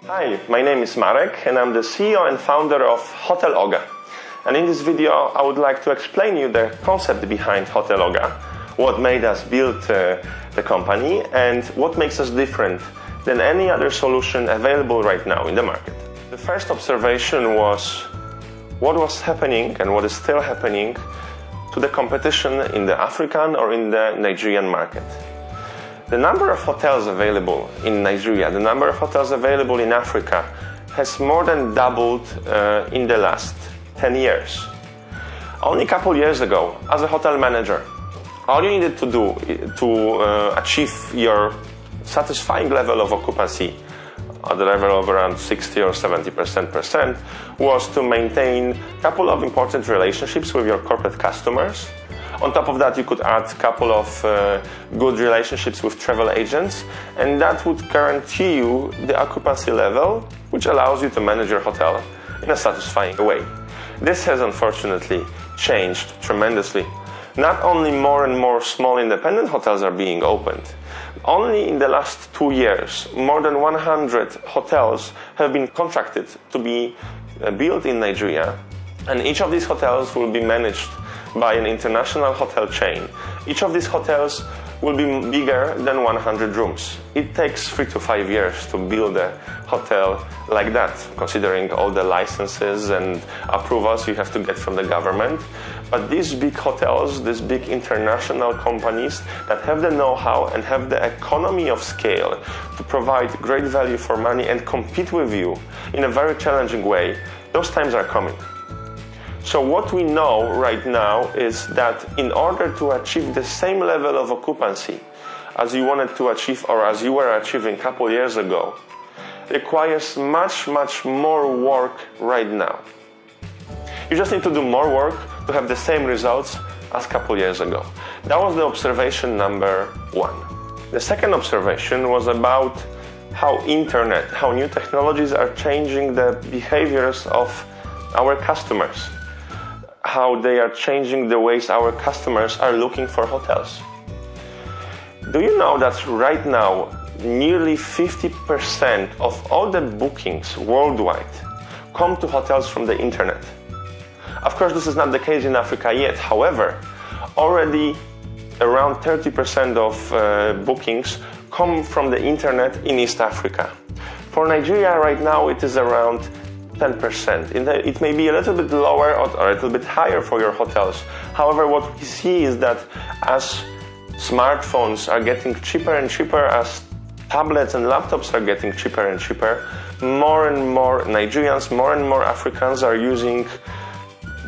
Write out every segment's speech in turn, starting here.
Hi, my name is Marek and I'm the CEO and founder of HotelOga. And in this video I would like to explain you the concept behind HotelOga, what made us build the company and what makes us different than any other solution available right now in the market. The first observation was what was happening and what is still happening to the competition in the African or in the Nigerian market. The number of hotels available in Nigeria, the number of hotels available in Africa has more than doubled in the last 10 years. Only a couple years ago, as a hotel manager, all you needed to do to achieve your satisfying level of occupancy at the level of around 60 or 70% was to maintain a couple of important relationships with your corporate customers. On top of that, you could add a couple of good relationships with travel agents, and that would guarantee you the occupancy level, which allows you to manage your hotel in a satisfying way. This has unfortunately changed tremendously. Not only more and more small independent hotels are being opened, only in the last 2 years, more than 100 hotels have been contracted to be built in Nigeria, and each of these hotels will be managed by an international hotel chain. Each of these hotels will be bigger than 100 rooms. It takes 3 to 5 years to build a hotel like that, considering all the licenses and approvals you have to get from the government. But these big hotels, these big international companies that have the know-how and have the economy of scale to provide great value for money and compete with you in a very challenging way, those times are coming. So what we know right now is that in order to achieve the same level of occupancy as you wanted to achieve or as you were achieving a couple years ago, requires much more work right now. You just need to do more work to have the same results as a couple years ago. That was the observation number 1. The second observation was about how new technologies are changing the behaviors of our customers, how they are changing the ways our customers are looking for hotels. Do you know that right now nearly 50% of all the bookings worldwide come to hotels from the internet? Of course, this is not the case in Africa yet. However, already around 30% of bookings come from the internet in East Africa. For Nigeria right now it is around 10%. It may be a little bit lower or a little bit higher for your hotels. However, what we see is that as smartphones are getting cheaper and cheaper, as tablets and laptops are getting cheaper and cheaper, more and more Nigerians, more and more Africans are using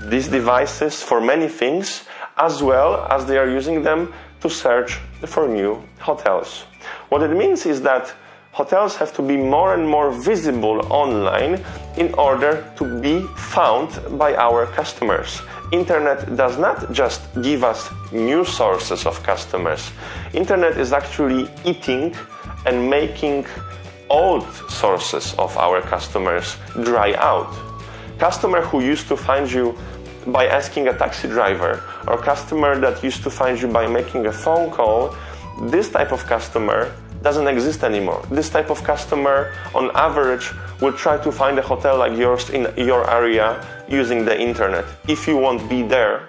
these devices for many things, as well as they are using them to search for new hotels. What it means is that hotels have to be more and more visible online in order to be found by our customers. Internet does not just give us new sources of customers. Internet is actually eating and making old sources of our customers dry out. Customer who used to find you by asking a taxi driver, or customer that used to find you by making a phone call, this type of customer doesn't exist anymore. This type of customer, on average, will try to find a hotel like yours in your area using the internet. If you won't be there,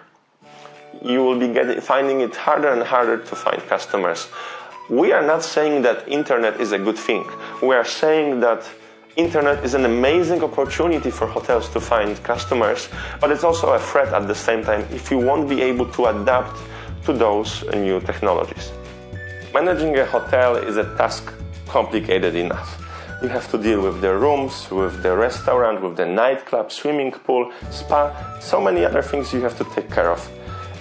you will be finding it harder and harder to find customers. We are not saying that internet is a good thing. We are saying that internet is an amazing opportunity for hotels to find customers, but it's also a threat at the same time if you won't be able to adapt to those new technologies. Managing a hotel is a task complicated enough. You have to deal with the rooms, with the restaurant, with the nightclub, swimming pool, spa, so many other things you have to take care of.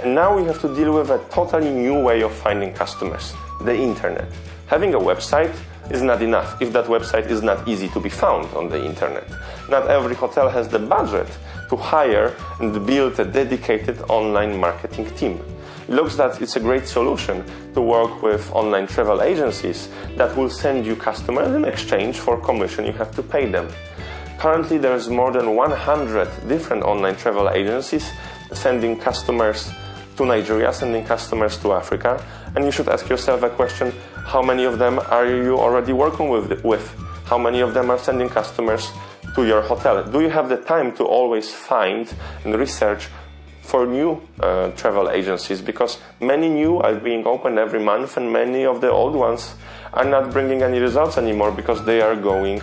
And now we have to deal with a totally new way of finding customers, the internet. Having a website is not enough if that website is not easy to be found on the internet. Not every hotel has the budget to hire and build a dedicated online marketing team. It looks that it's a great solution to work with online travel agencies that will send you customers in exchange for commission you have to pay them. Currently, there's more than 100 different online travel agencies sending customers to Nigeria, sending customers to Africa, and you should ask yourself a question: how many of them are you already working with? How many of them are sending customers to your hotel? Do you have the time to always find and research for new travel agencies? Because many new are being opened every month, and many of the old ones are not bringing any results anymore because they are going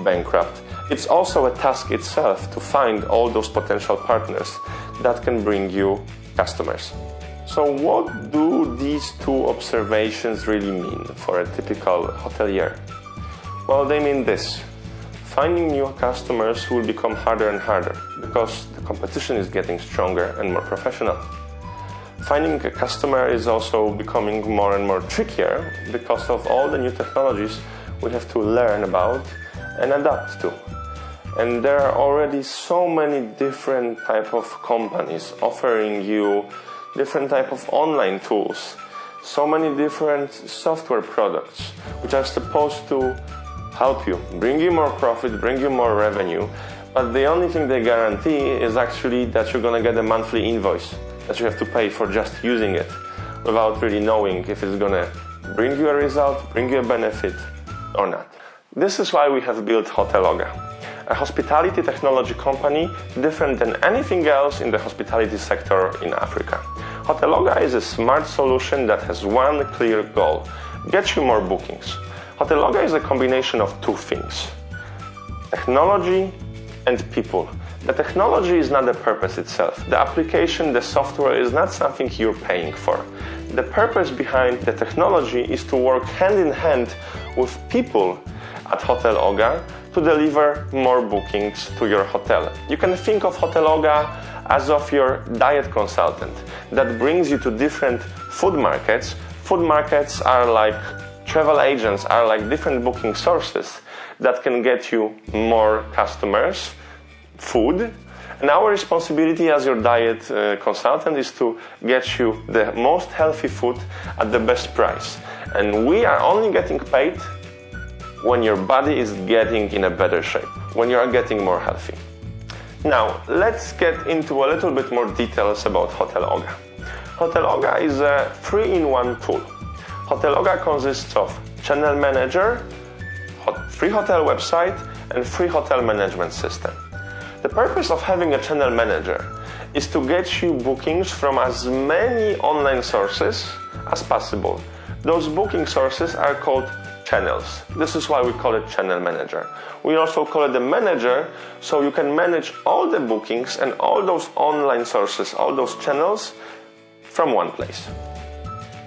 bankrupt. It's also a task itself to find all those potential partners that can bring you customers. So what do these two observations really mean for a typical hotelier? Well, they mean this. Finding new customers will become harder and harder because the competition is getting stronger and more professional. Finding a customer is also becoming more and more trickier because of all the new technologies we have to learn about and adapt to. And there are already so many different type of companies offering you different type of online tools, so many different software products which are supposed to help you, bring you more profit, bring you more revenue, but the only thing they guarantee is actually that you're going to get a monthly invoice that you have to pay for just using it without really knowing if it's going to bring you a result, bring you a benefit or not. This is why we have built HotelOga, a hospitality technology company different than anything else in the hospitality sector in Africa. HotelOga is a smart solution that has one clear goal: get you more bookings. HotelOga is a combination of two things: technology and people. The technology is not the purpose itself. The application, the software is not something you're paying for. The purpose behind the technology is to work hand in hand with people at HotelOga to deliver more bookings to your hotel. You can think of HotelOga as of your diet consultant that brings you to different food markets. Food markets are like travel agents, are like different booking sources that can get you more customers, food. And our responsibility as your diet consultant is to get you the most healthy food at the best price. And we are only getting paid when your body is getting in a better shape, when you are getting more healthy. Now, let's get into a little bit more details about HotelOga. HotelOga is a 3-in-1 tool. HotelOga consists of channel manager, free hotel website, and free hotel management system. The purpose of having a channel manager is to get you bookings from as many online sources as possible. Those booking sources are called channels. This is why we call it channel manager. We also call it the manager, so you can manage all the bookings and all those online sources, all those channels from one place.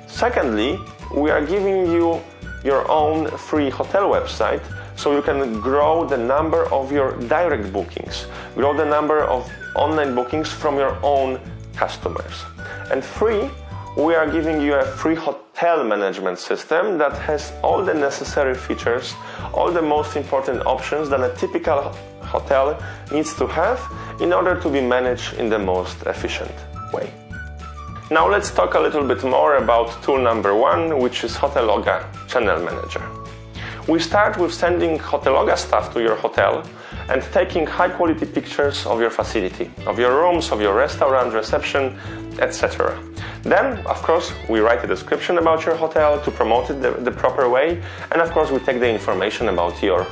Secondly, we are giving you your own free hotel website so you can grow the number of your direct bookings, grow the number of online bookings from your own customers. And free, we are giving you a free hotel management system that has all the necessary features, all the most important options that a typical hotel needs to have in order to be managed in the most efficient way. Now let's talk a little bit more about tool number 1, which is HotelOga Channel Manager. We start with sending HotelOga staff to your hotel and taking high-quality pictures of your facility, of your rooms, of your restaurant, reception, etc. Then, of course, we write a description about your hotel to promote it the proper way, and of course we take the information about your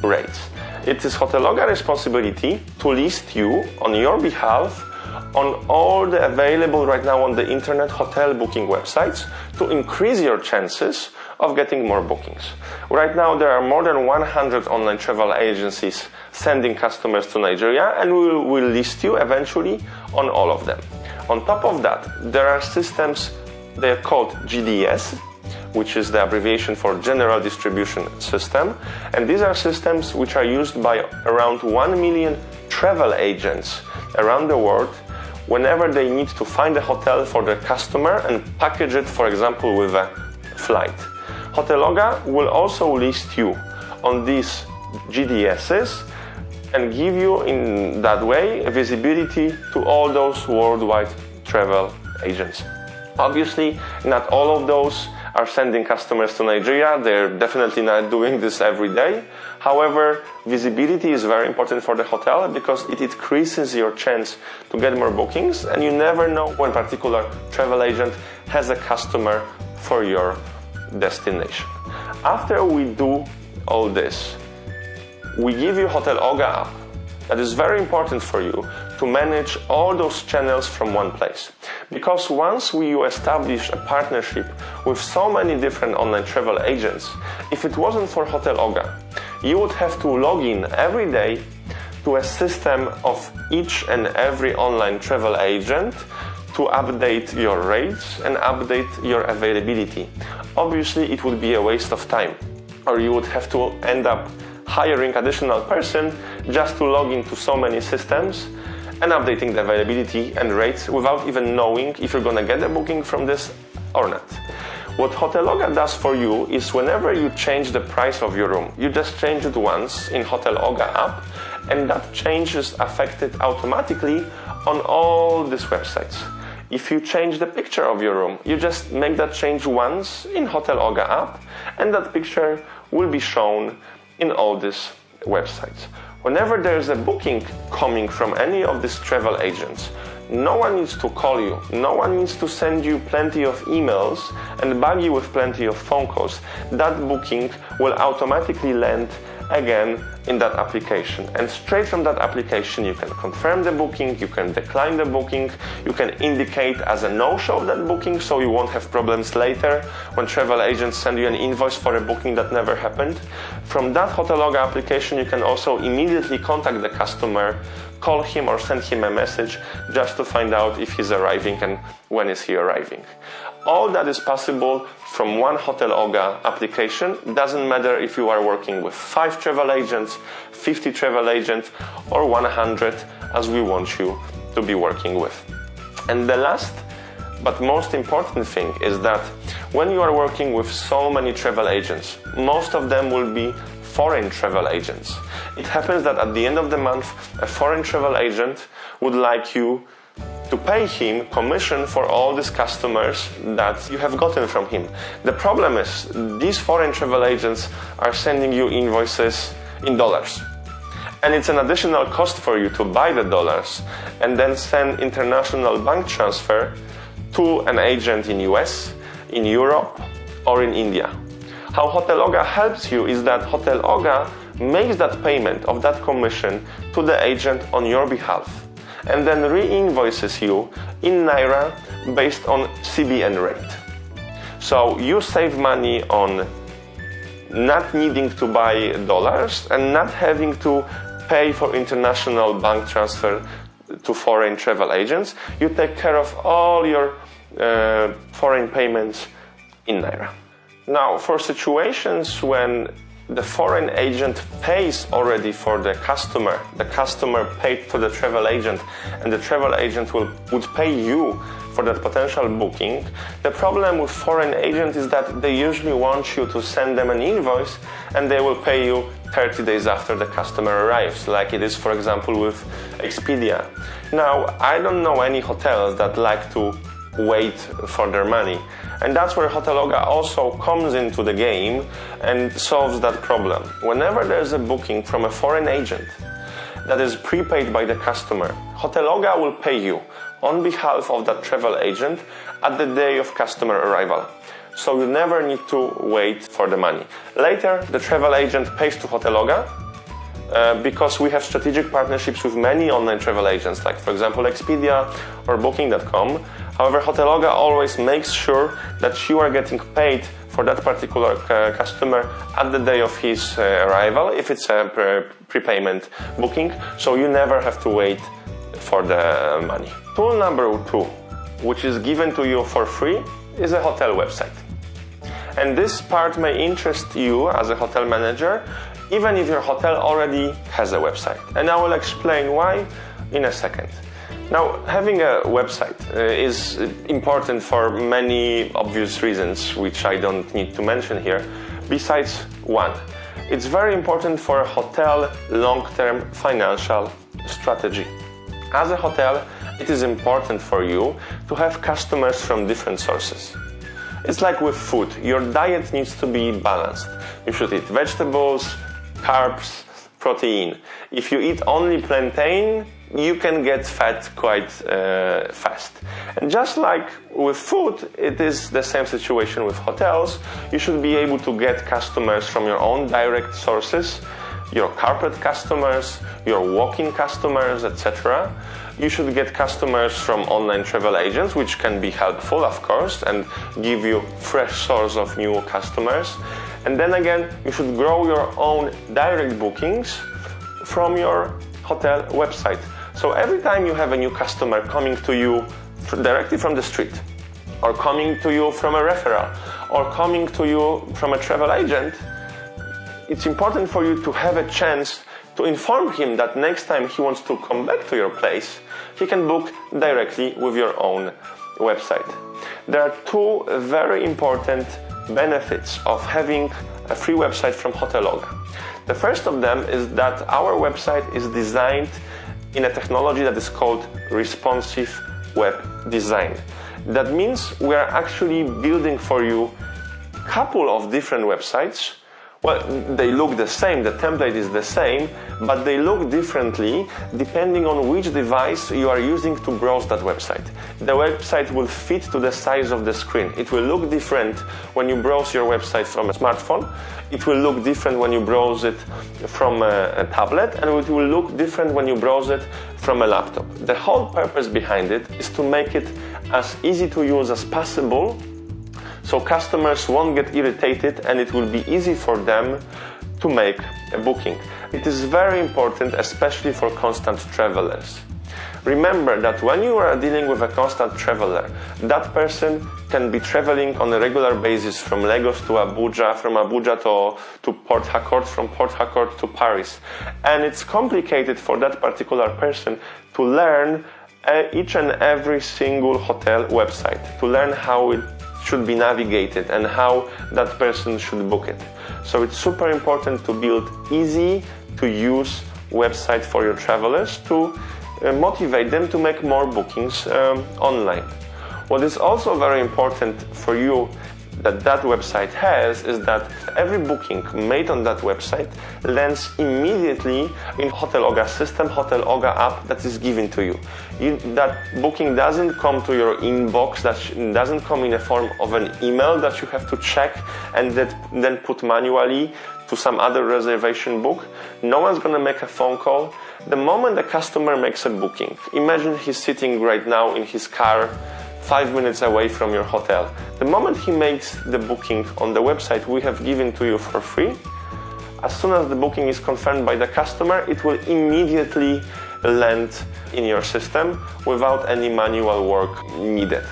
rates. It is HotelOga responsibility to list you on your behalf on all the available right now on the internet hotel booking websites to increase your chances of getting more bookings. Right now there are more than 100 online travel agencies sending customers to Nigeria, and we will list you eventually on all of them. On top of that, there are systems, they are called GDS, which is the abbreviation for General Distribution System, and these are systems which are used by around 1 million travel agents around the world whenever they need to find a hotel for their customer and package it, for example, with a flight. HotelOga will also list you on these GDSs and give you in that way a visibility to all those worldwide travel agents. Obviously, not all of those are sending customers to Nigeria. They're definitely not doing this every day. However, visibility is very important for the hotel because it increases your chance to get more bookings, and you never know when a particular travel agent has a customer for your destination. After we do all this, we give you HotelOga app that is very important for you to manage all those channels from one place. Because once you establish a partnership with so many different online travel agents, if it wasn't for HotelOga, you would have to log in every day to a system of each and every online travel agent to update your rates and update your availability. Obviously, it would be a waste of time, or you would have to end up hiring additional person just to log into so many systems and updating the availability and rates without even knowing if you're gonna get a booking from this or not. What HotelOga does for you is whenever you change the price of your room, you just change it once in HotelOga app, and that change is affected automatically on all these websites. If you change the picture of your room, you just make that change once in HotelOga app, and that picture will be shown in all these websites. Whenever there's a booking coming from any of these travel agents, no one needs to call you, no one needs to send you plenty of emails and bug you with plenty of phone calls. That booking will automatically land again in that application, and straight from that application you can confirm the booking, you can decline the booking, you can indicate as a no-show that booking, so you won't have problems later when travel agents send you an invoice for a booking that never happened. From that HotelOga application you can also immediately contact the customer, call him or send him a message just to find out if he's arriving and when is he arriving. All that is possible from one HotelOga application. Doesn't matter if you are working with 5 travel agents, 50 travel agents, or 100, as we want you to be working with. And the last but most important thing is that when you are working with so many travel agents, most of them will be foreign travel agents. It happens that at the end of the month, a foreign travel agent would like you to pay him commission for all these customers that you have gotten from him. The problem is these foreign travel agents are sending you invoices in dollars. And it's an additional cost for you to buy the dollars and then send international bank transfer to an agent in US, in Europe, or in India. How HotelOga helps you is that HotelOga makes that payment of that commission to the agent on your behalf, and then re-invoices you in Naira based on CBN rate. So you save money on not needing to buy dollars and not having to pay for international bank transfer to foreign travel agents. You take care of all your foreign payments in Naira. Now, for situations when the foreign agent pays already for the customer paid to the travel agent, and the travel agent would pay you for that potential booking, the problem with foreign agent is that they usually want you to send them an invoice and they will pay you 30 days after the customer arrives, like it is, for example, with Expedia. Now, I don't know any hotels that like to wait for their money, and that's where HotelOga also comes into the game and solves that problem. Whenever there's a booking from a foreign agent that is prepaid by the customer, HotelOga will pay you on behalf of that travel agent at the day of customer arrival. So you never need to wait for the money. Later, the travel agent pays to HotelOga because we have strategic partnerships with many online travel agents, like for example Expedia or Booking.com. However, HotelOga always makes sure that you are getting paid for that particular customer at the day of his arrival, if it's a prepayment booking, so you never have to wait for the money. Tool number 2, which is given to you for free, is a hotel website. And this part may interest you as a hotel manager, even if your hotel already has a website. And I will explain why in a second. Now, having a website is important for many obvious reasons, which I don't need to mention here. Besides one, it's very important for a hotel long-term financial strategy. As a hotel, it is important for you to have customers from different sources. It's like with food. Your diet needs to be balanced. You should eat vegetables, carbs, protein. If you eat only plantain, you can get fat quite fast. And just like with food, it is the same situation with hotels. You should be able to get customers from your own direct sources your carpet customers, your walk-in customers, etc. You should get customers from online travel agents, which can be helpful, of course, and give you fresh source of new customers. And then again, you should grow your own direct bookings from your hotel website. So every time you have a new customer coming to you directly from the street, or coming to you from a referral, or coming to you from a travel agent, it's important for you to have a chance to inform him that next time he wants to come back to your place, he can book directly with your own website. There are two very important benefits of having a free website from HotelOga. The first of them is that our website is designed in a technology that is called responsive web design. That means we are actually building for you a couple of different websites. Well, they look the same, the template is the same, but they look differently depending on which device you are using to browse that website. The website will fit to the size of the screen. It will look different when you browse your website from a smartphone. It will look different when you browse it from a tablet, and it will look different when you browse it from a laptop. The whole purpose behind it is to make it as easy to use as possible, so customers won't get irritated and it will be easy for them to make a booking. It is very important, especially for constant travelers. Remember that when you are dealing with a constant traveler, that person can be traveling on a regular basis from Lagos to Abuja, from Abuja to Port Harcourt, from Port Harcourt to Paris. And it's complicated for that particular person to learn each and every single hotel website, to learn how it should be navigated and how that person should book it. So it's super important to build easy to use website for your travelers to motivate them to make more bookings online. What is also very important for you that website has is that every booking made on that website lands immediately in HotelOga system, HotelOga app that is given to you. That booking doesn't come to your inbox, that doesn't come in the form of an email that you have to check and then put manually to some other reservation book. No one's going to make a phone call. The moment the customer makes a booking, imagine he's sitting right now in his car 5 minutes away from your hotel. The moment he makes the booking on the website we have given to you for free, as soon as the booking is confirmed by the customer, it will immediately land in your system without any manual work needed.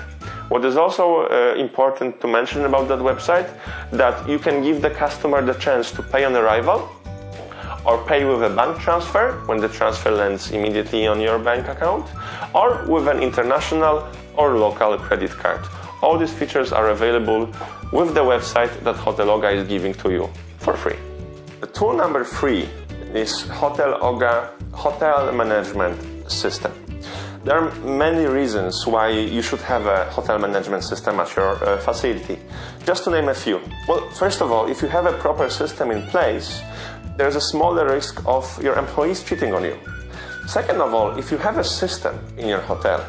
What is also important to mention about that website, that you can give the customer the chance to pay on arrival or pay with a bank transfer when the transfer lands immediately on your bank account, or with an international or local credit card. All these features are available with the website that HotelOga is giving to you for free. The tool number 3 is HotelOga Hotel Management System. There are many reasons why you should have a hotel management system at your facility. Just to name a few. Well, first of all, if you have a proper system in place, there's a smaller risk of your employees cheating on you. Second of all, if you have a system in your hotel,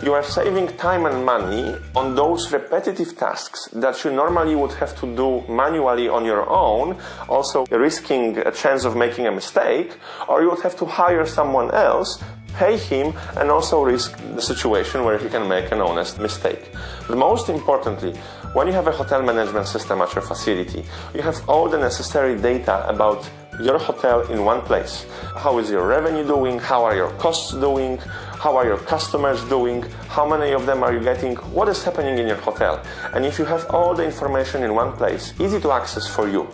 you are saving time and money on those repetitive tasks that you normally would have to do manually on your own, also risking a chance of making a mistake, or you would have to hire someone else, pay him, and also risk the situation where he can make an honest mistake. But most importantly, when you have a hotel management system at your facility, you have all the necessary data about your hotel in one place. How is your revenue doing? How are your costs doing? How are your customers doing? How many of them are you getting? What is happening in your hotel? And if you have all the information in one place, easy to access for you,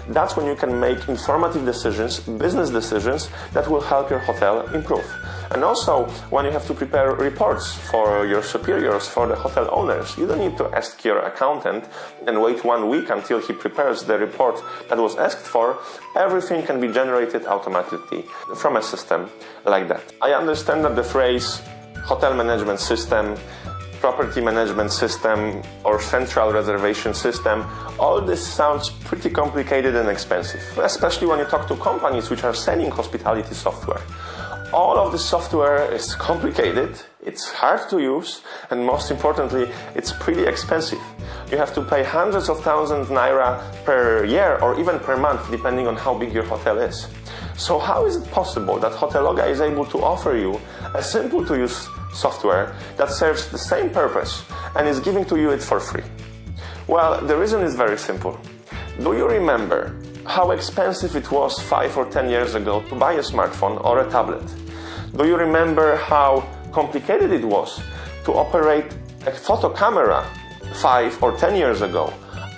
that's when you can make informative decisions, business decisions that will help your hotel improve. And also, when you have to prepare reports for your superiors, for the hotel owners, you don't need to ask your accountant and wait 1 week until he prepares the report that was asked for. Everything can be generated automatically from a system like that. I understand that the phrase hotel management system, property management system, or central reservation system, all this sounds pretty complicated and expensive, especially when you talk to companies which are selling hospitality software. All of this software is complicated, it's hard to use, and most importantly, it's pretty expensive. You have to pay hundreds of thousands naira per year or even per month, depending on how big your hotel is. So how is it possible that HotelOga is able to offer you a simple to use software that serves the same purpose and is giving to you it for free? Well, the reason is very simple. Do you remember how expensive it was 5 or 10 years ago to buy a smartphone or a tablet? Do you remember how complicated it was to operate a photo camera 5 or 10 years ago,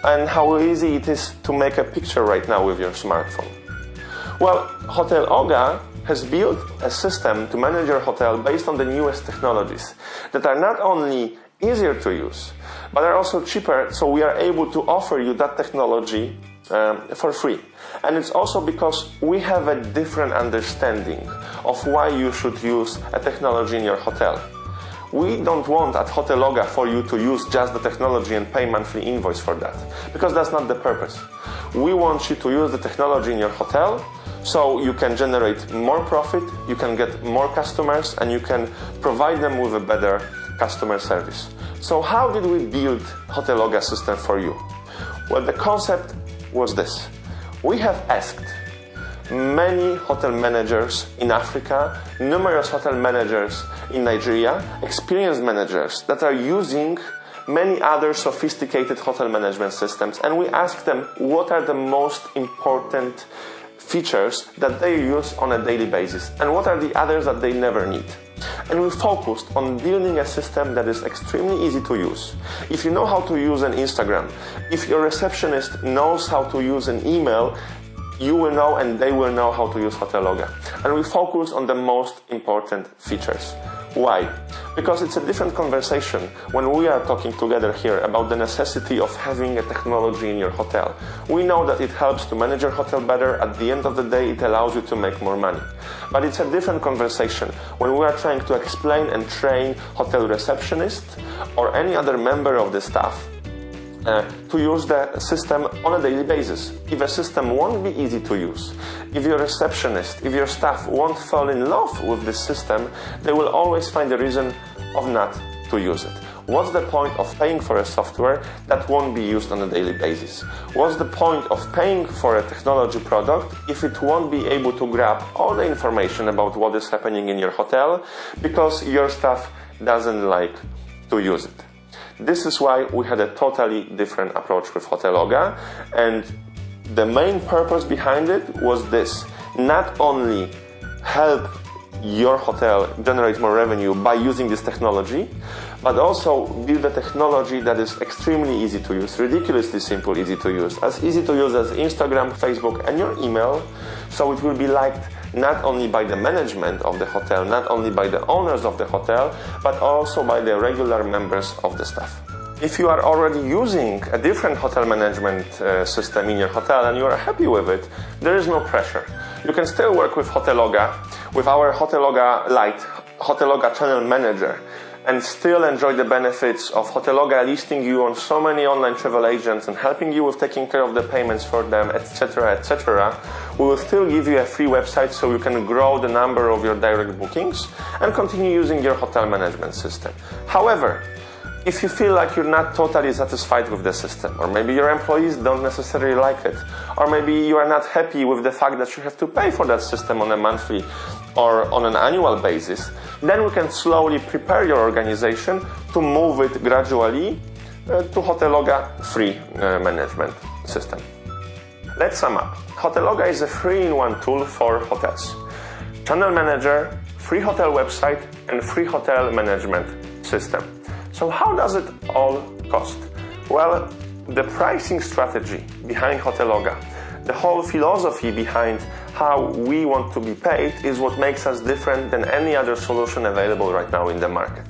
and how easy it is to make a picture right now with your smartphone? Well, HotelOga has built a system to manage your hotel based on the newest technologies that are not only easier to use, but are also cheaper, so we are able to offer you that technology for free. And it's also because we have a different understanding of why you should use a technology in your hotel. We don't want at HotelOga for you to use just the technology and pay monthly invoice for that, because that's not the purpose. We want you to use the technology in your hotel so you can generate more profit, you can get more customers, and you can provide them with a better customer service. So how did we build HotelOga system for you? Well, the concept was this. We have asked many hotel managers in Africa, numerous hotel managers in Nigeria, experienced managers that are using many other sophisticated hotel management systems, and we asked them what are the most important features that they use on a daily basis and what are the others that they never need. And we focused on building a system that is extremely easy to use. If you know how to use an Instagram, if your receptionist knows how to use an email, you will know and they will know how to use HotelOga. And we focus on the most important features. Why? Because it's a different conversation when we are talking together here about the necessity of having a technology in your hotel. We know that it helps to manage your hotel better. At the end of the day, it allows you to make more money. But it's a different conversation when we are trying to explain and train hotel receptionists or any other member of the staff to use the system on a daily basis. If a system won't be easy to use, if your receptionist, if your staff won't fall in love with this system, they will always find a reason of not to use it. What's the point of paying for a software that won't be used on a daily basis? What's the point of paying for a technology product if it won't be able to grab all the information about what is happening in your hotel because your staff doesn't like to use it? This is why we had a totally different approach with HotelOga, and the main purpose behind it was this: not only help your hotel generate more revenue by using this technology, but also build a technology that is extremely easy to use, ridiculously simple, easy to use as Instagram, Facebook, and your email, so it will be liked not only by the management of the hotel, not only by the owners of the hotel, but also by the regular members of the staff. If you are already using a different hotel management system in your hotel and you are happy with it, there is no pressure. You can still work with HotelOga, with our HotelOga Lite, HotelOga Channel Manager, and still enjoy the benefits of HotelOga listing you on so many online travel agents and helping you with taking care of the payments for them, etc., etc. We will still give you a free website so you can grow the number of your direct bookings and continue using your hotel management system. However, if you feel like you're not totally satisfied with the system, or maybe your employees don't necessarily like it, or maybe you are not happy with the fact that you have to pay for that system on a monthly or on an annual basis, then we can slowly prepare your organization to move it gradually to HotelOga free management system. Let's sum up. HotelOga is a three-in-one tool for hotels: channel manager, free hotel website, and free hotel management system. So how does it all cost? Well, the pricing strategy behind HotelOga, the whole philosophy behind how we want to be paid is what makes us different than any other solution available right now in the market.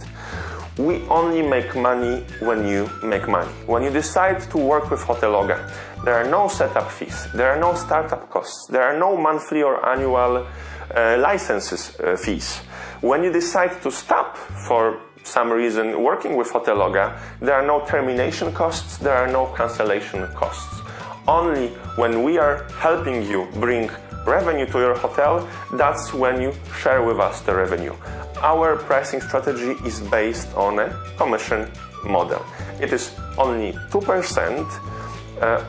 We only make money when you make money. When you decide to work with HotelOga, there are no setup fees, there are no startup costs, there are no monthly or annual licenses fees. When you decide to stop for some reason working with HotelOga, there are no termination costs, there are no cancellation costs. Only when we are helping you bring revenue to your hotel, that's when you share with us the revenue. Our pricing strategy is based on a commission model. It is only 2%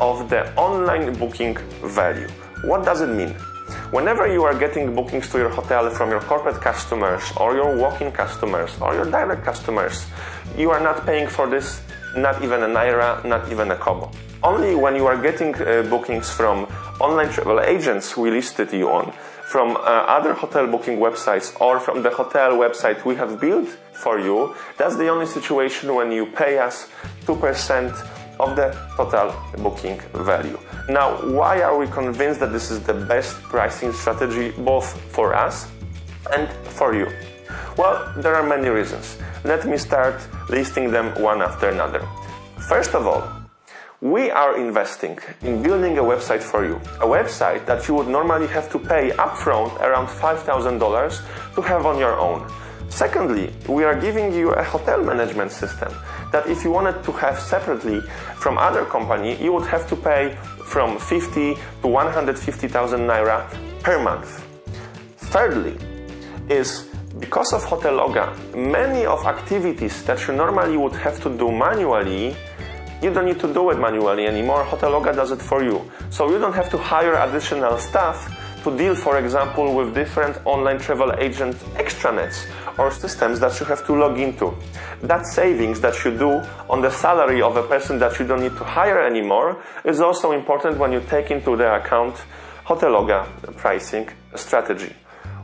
of the online booking value. What does it mean? Whenever you are getting bookings to your hotel from your corporate customers or your walk-in customers or your direct customers, you are not paying for this, not even a naira, not even a kobo. Only when you are getting bookings from online travel agents we listed you on, from other hotel booking websites or from the hotel website we have built for you, that's the only situation when you pay us 2% of the total booking value. Now, why are we convinced that this is the best pricing strategy both for us and for you? Well, there are many reasons. Let me start listing them one after another. First of all, we are investing in building a website for you. A website that you would normally have to pay upfront around $5,000 to have on your own. Secondly, we are giving you a hotel management system that if you wanted to have separately from other company, you would have to pay from 50 to 150,000 naira per month. Thirdly, is because of HotelOga, many of activities that you normally would have to do manually, you don't need to do it manually anymore. HotelOga does it for you. So you don't have to hire additional staff to deal, for example, with different online travel agent extranets or systems that you have to log into. That savings that you do on the salary of a person that you don't need to hire anymore is also important when you take into the account HotelOga pricing strategy.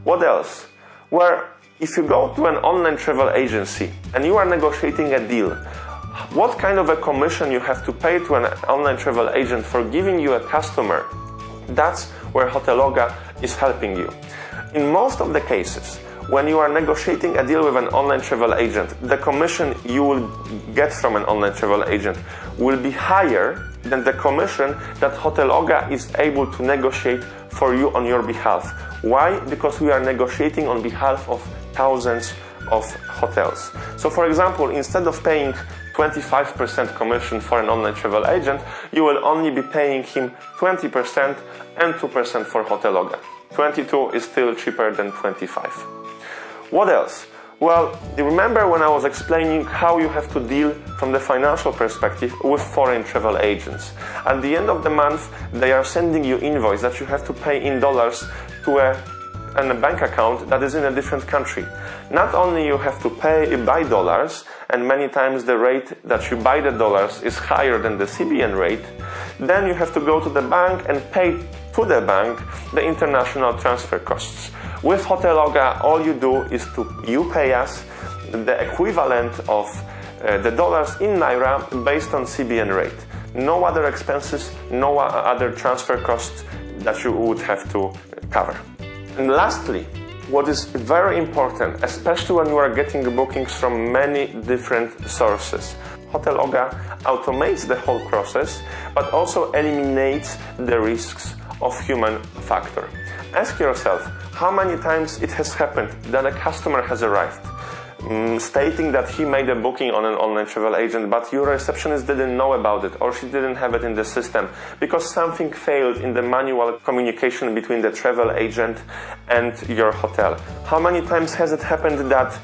What else? Well, if you go to an online travel agency and you are negotiating a deal, what kind of a commission you have to pay to an online travel agent for giving you a customer? That's where HotelOga is helping you. In most of the cases, when you are negotiating a deal with an online travel agent, the commission you will get from an online travel agent will be higher than the commission that HotelOga is able to negotiate for you on your behalf. Why? Because we are negotiating on behalf of thousands of hotels. So for example, instead of paying 25% commission for an online travel agent, you will only be paying him 20% and 2% for HotelOga. 22 is still cheaper than 25. What else? Well, you remember when I was explaining how you have to deal from the financial perspective with foreign travel agents. At the end of the month, they are sending you invoice that you have to pay in dollars to a bank account that is in a different country. Not only you have to pay by dollars, and many times the rate that you buy the dollars is higher than the CBN rate, then you have to go to the bank and pay to the bank the international transfer costs. With HotelOga, all you do is you pay us the equivalent of the dollars in naira based on CBN rate. No other expenses, no other transfer costs that you would have to cover. And lastly, what is very important, especially when you are getting bookings from many different sources, HotelOga automates the whole process, but also eliminates the risks of human factor. Ask yourself, how many times it has happened that a customer has arrived stating that he made a booking on an online travel agent, but your receptionist didn't know about it or she didn't have it in the system because something failed in the manual communication between the travel agent and your hotel. How many times has it happened that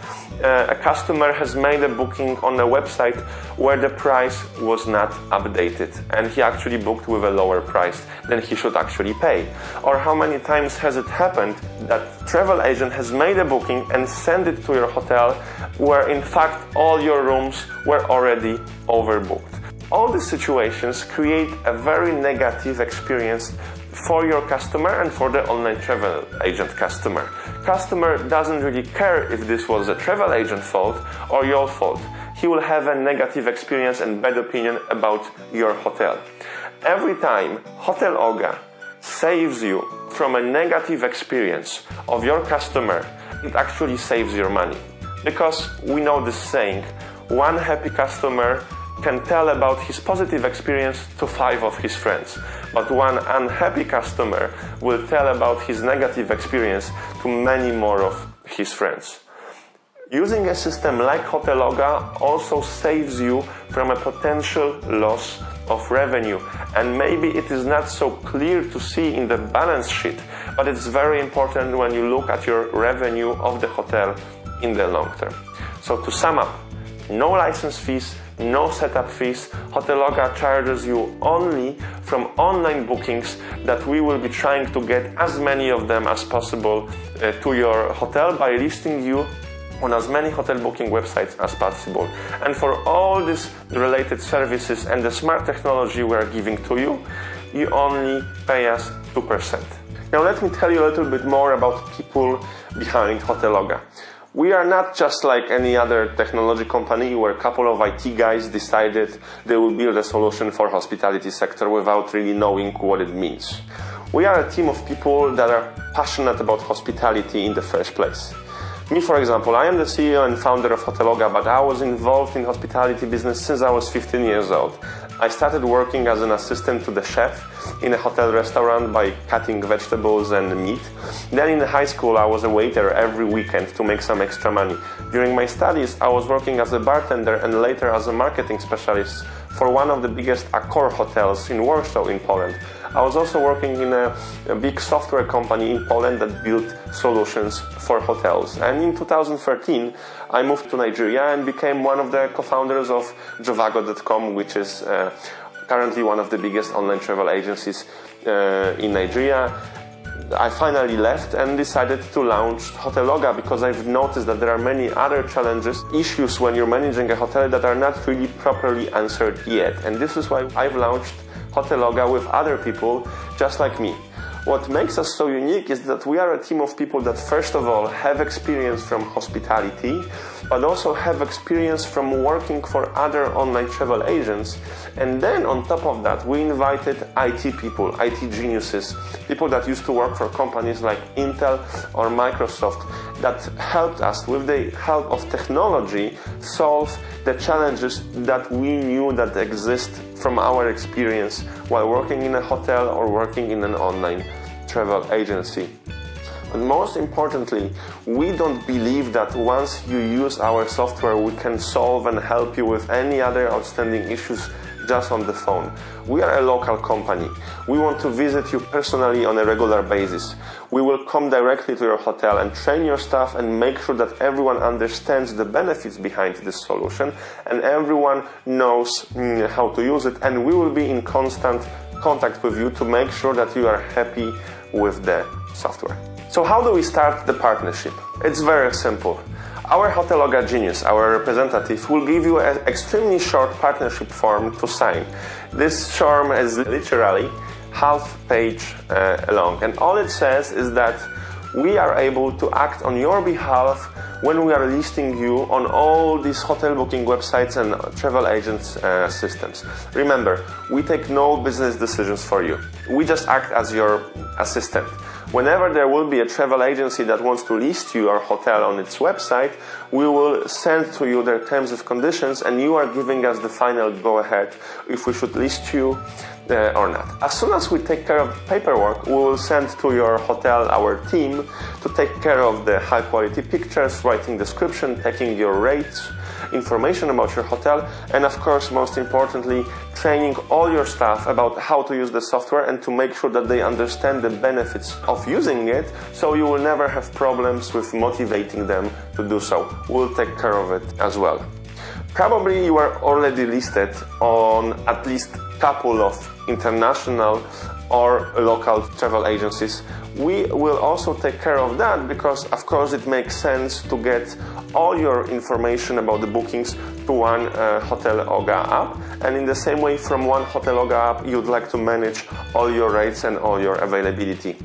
a customer has made a booking on a website where the price was not updated and he actually booked with a lower price than he should actually pay? Or how many times has it happened that travel agent has made a booking and sent it to your hotel where in fact all your rooms were already overbooked? All these situations create a very negative experience for your customer and for the online travel agent customer. Customer doesn't really care if this was a travel agent fault or your fault. He will have a negative experience and bad opinion about your hotel. Every time HotelOga saves you from a negative experience of your customer, it actually saves your money. Because we know this saying, one happy customer can tell about his positive experience to 5 of his friends, but one unhappy customer will tell about his negative experience to many more of his friends. Using a system like HotelOga also saves you from a potential loss of revenue, and maybe it is not so clear to see in the balance sheet, but it's very important when you look at your revenue of the hotel in the long term. So to sum up, no license fees, no setup fees. HotelOga charges you only from online bookings that we will be trying to get as many of them as possible to your hotel by listing you on as many hotel booking websites as possible. And for all these related services and the smart technology we are giving to you, you only pay us 2%. Now let me tell you a little bit more about people behind HotelOga. We are not just like any other technology company where a couple of IT guys decided they will build a solution for hospitality sector without really knowing what it means. We are a team of people that are passionate about hospitality in the first place. Me, for example, I am the CEO and founder of HotelOga, but I was involved in hospitality business since I was 15 years old. I started working as an assistant to the chef in a hotel restaurant by cutting vegetables and meat. Then in high school I was a waiter every weekend to make some extra money. During my studies I was working as a bartender and later as a marketing specialist for one of the biggest Accor hotels in Warsaw in Poland. I was also working in a big software company in Poland that built solutions for hotels. And in 2013, I moved to Nigeria and became one of the co-founders of Jovago.com, which is currently one of the biggest online travel agencies in Nigeria. I finally left and decided to launch HotelOga because I've noticed that there are many other challenges, issues when you're managing a hotel that are not really properly answered yet. And this is why I've launched HotelOga with other people just like me. What makes us so unique is that we are a team of people that first of all have experience from hospitality, but also have experience from working for other online travel agents. And then on top of that, we invited IT people, IT geniuses, people that used to work for companies like Intel or Microsoft that helped us with the help of technology solve the challenges that we knew that exist from our experience while working in a hotel or working in an online travel agency. And most importantly, we don't believe that once you use our software, we can solve and help you with any other outstanding issues just on the phone. We are a local company. We want to visit you personally on a regular basis. We will come directly to your hotel and train your staff and make sure that everyone understands the benefits behind this solution and everyone knows how to use it, and we will be in constant contact with you to make sure that you are happy with the software. So how do we start the partnership? It's very simple. Our HotelOga genius, our representative, will give you an extremely short partnership form to sign. This form is literally half page long, and all it says is that we are able to act on your behalf when we are listing you on all these hotel booking websites and travel agents systems. Remember, we take no business decisions for you. We just act as your assistant. Whenever there will be a travel agency that wants to list your hotel on its website, we will send to you their terms and conditions, and you are giving us the final go-ahead if we should list you or not. As soon as we take care of the paperwork, we will send to your hotel our team to take care of the high-quality pictures, writing description, taking your rates, information about your hotel, and of course, most importantly, training all your staff about how to use the software and to make sure that they understand the benefits of using it, so you will never have problems with motivating them to do so. We'll take care of it as well. Probably you are already listed on at least a couple of international or local travel agencies. We will also take care of that because, of course, it makes sense to get all your information about the bookings to one HotelOga app, and in the same way from one HotelOga app you'd like to manage all your rates and all your availability.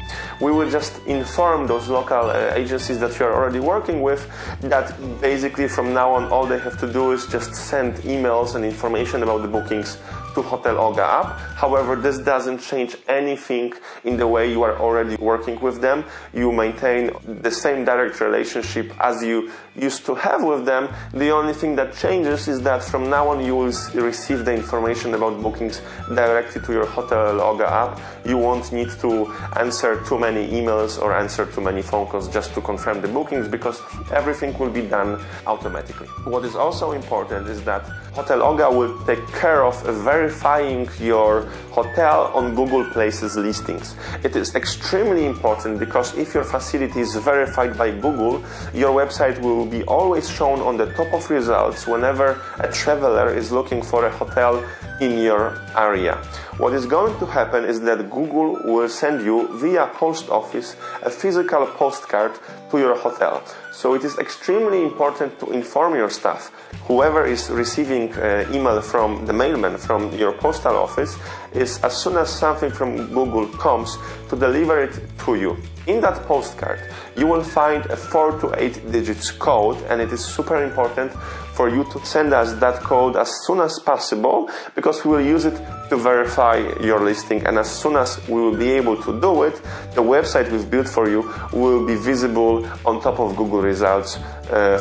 We will just inform those local agencies that you are already working with that basically from now on all they have to do is just send emails and information about the bookings to HotelOga app. However, this doesn't change anything in the way you are already working with them. You maintain the same direct relationship as you used to have with them. The only thing that changes is that from now on you will receive the information about bookings directly to your HotelOga app. You won't need to answer too many emails or answer too many phone calls just to confirm the bookings because everything will be done automatically. What is also important is that HotelOga will take care of verifying your hotel on Google Places listings. It is extremely important because if your facility is verified by Google, your website will be always shown on the top of results whenever a traveler is looking for a hotel in your area. What is going to happen is that Google will send you via post office a physical postcard to your hotel. So it is extremely important to inform your staff, whoever is receiving email from the mailman from your postal office, is as soon as something from Google comes, to deliver it to you. In that postcard, you will find a 4 to 8 digits code, and it is super important for you to send us that code as soon as possible, because we will use it to verify your listing, and as soon as we will be able to do it, the website we've built for you will be visible on top of Google results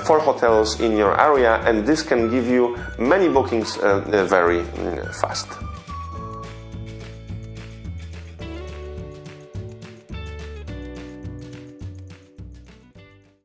for hotels in your area, and this can give you many bookings very fast.